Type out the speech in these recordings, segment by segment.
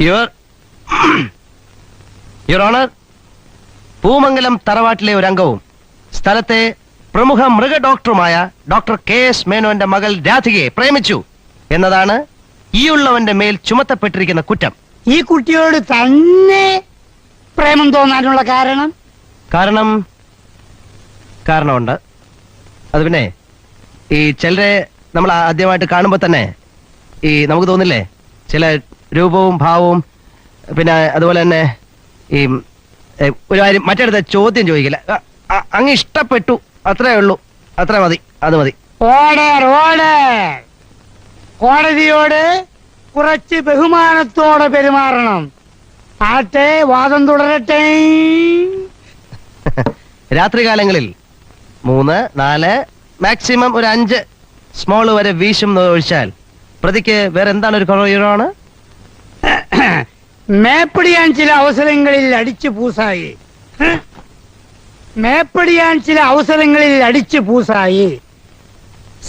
Your honour, Poomangalam തറവാട്ടിലെ ഒരു അംഗവും സ്ഥലത്തെ പ്രമുഖ മൃഗ ഡോക്ടറുമായ ഡോക്ടർ KS മേനോന്റെ മകൾ രാധികയെ പ്രേമിച്ചു എന്നതാണ് ഈ ഉള്ളവന്റെ മേൽ ചുമത്തപ്പെട്ടിരിക്കുന്ന കുറ്റം. ഈ കുട്ടിയോട് തന്നെ പ്രേമം തോന്നാനുള്ള കാരണമുണ്ട്. അത് പിന്നെ ഈ ചിലരെ നമ്മൾ ആദ്യമായിട്ട് കാണുമ്പോൾ തന്നെ നമുക്ക് തോന്നില്ലേ, ചില രൂപവും ഭാവവും, പിന്നെ അതുപോലെ തന്നെ ഈ ഒരു കാര്യം മറ്റടുത്ത ചോദ്യം ചോദിക്കില്ല, അങ്ങ് ഇഷ്ടപ്പെട്ടു, അത്രേ ഉള്ളൂ, അത്ര മതി, അത് മതി. Order order. കോടതിയോട് കുറച്ച് ബഹുമാനത്തോടെ പെരുമാറണം. ആട്ടെ, വാദം തുടരട്ടെ. രാത്രികാലങ്ങളിൽ 3, 4, മാക്സിമം ഒരു 5 സ്മോള് വരെ വീശും ഒഴിച്ചാൽ പ്രതിക്ക് വേറെ എന്താണ് ഒരു കുറവാണ്? മേപ്പടിയാൻ ചില അവസരങ്ങളിൽ അടിച്ചു പൂസായി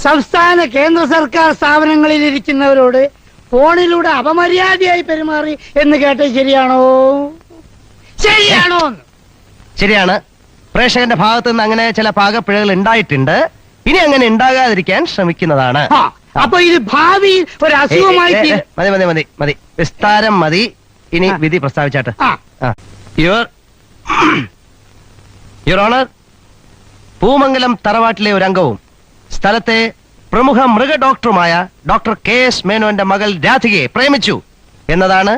സംസ്ഥാന കേന്ദ്ര സർക്കാർ സ്ഥാപനങ്ങളിൽ ഇരിക്കുന്നവരോട് ഫോണിലൂടെ അപമര്യാദയായി പെരുമാറി എന്ന് കേട്ടത് ശരിയാണോ? ശരിയാണ്. പ്രേക്ഷകന്റെ ഭാഗത്തു നിന്ന് അങ്ങനെ ചില പാകപ്പിഴകൾ ഉണ്ടായിട്ടുണ്ട്. ഇനി അങ്ങനെ ഉണ്ടാകാതിരിക്കാൻ ശ്രമിക്കുന്നതാണ്. അപ്പൊ ഇത് ഭാവിയിൽ ഒരു അസുഖമായി മതി മതി മതി മതി, വിസ്താരം മതി. ഇനി വിധി പ്രസ്താവിച്ചാട്ട്. യുവർ ഓണർ, പൂമംഗലം തറവാട്ടിലെ ഒരു അംഗവും സ്ഥലത്തെ പ്രമുഖ മൃഗ ഡോക്ടറുമായ ഡോക്ടർ KS മേനോന്റെ മകൾ രാധികയെ പ്രേമിച്ചു എന്നതാണ്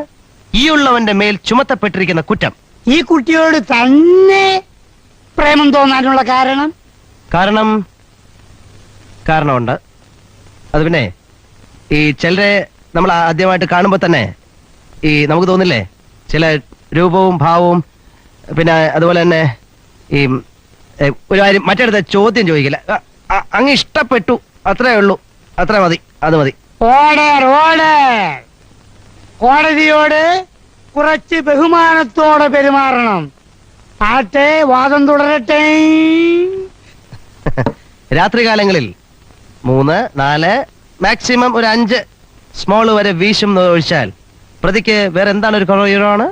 ഈ ഉള്ളവന്റെ മേൽ ചുമത്തപ്പെട്ടിരിക്കുന്ന കുറ്റം. ഈ കുട്ടിയോട് തന്നെ പ്രേമം തോന്നാനുള്ള കാരണമുണ്ട്. അത് പിന്നെ ഈ ചിലരെ നമ്മൾ ആദ്യമായിട്ട് കാണുമ്പോൾ തന്നെ നമുക്ക് തോന്നില്ലേ, ചില രൂപവും ഭാവവും, പിന്നെ അതുപോലെ തന്നെ ഒരു കാര്യം മറ്റടുത്ത ചോദ്യം ചോദിക്കില്ല, അങ്ങ് ഇഷ്ടപ്പെട്ടു, അത്രേ ഉള്ളൂ, അത്ര മതി, അത് മതി. Order order. കോടതിയോട് കുറച്ച് ബഹുമാനത്തോടെ പെരുമാറണം. ആട്ടെ, വാദം തുടരട്ടെ. രാത്രികാലങ്ങളിൽ 3, 4, മാക്സിമം ഒരു 5 സ്മോള് വരെ വീശും ഒഴിച്ചാൽ പ്രതിക്ക് വേറെ എന്താണ് ഒരു കുറവാണ്?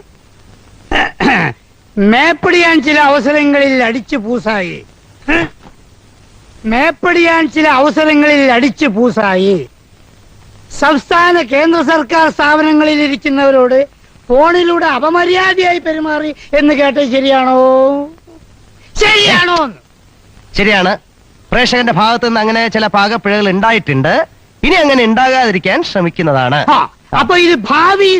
മേപ്പടിയാൻ ചില അവസരങ്ങളിൽ അടിച്ചു പൂസായി സംസ്ഥാന കേന്ദ്ര സർക്കാർ സ്ഥാപനങ്ങളിൽ ഇരിക്കുന്നവരോട് ഫോണിലൂടെ അപമര്യാദയായി പെരുമാറി എന്ന് കേട്ടത് ശരിയാണോ? ശരിയാണ്. പ്രേക്ഷകന്റെ ഭാഗത്തു നിന്ന് അങ്ങനെ ചില പാകപ്പിഴകൾ ഉണ്ടായിട്ടുണ്ട്. ഇനി അങ്ങനെ ഉണ്ടാകാതിരിക്കാൻ ശ്രമിക്കുന്നതാണ്. അപ്പൊ ഇത് ഭാവിയിൽ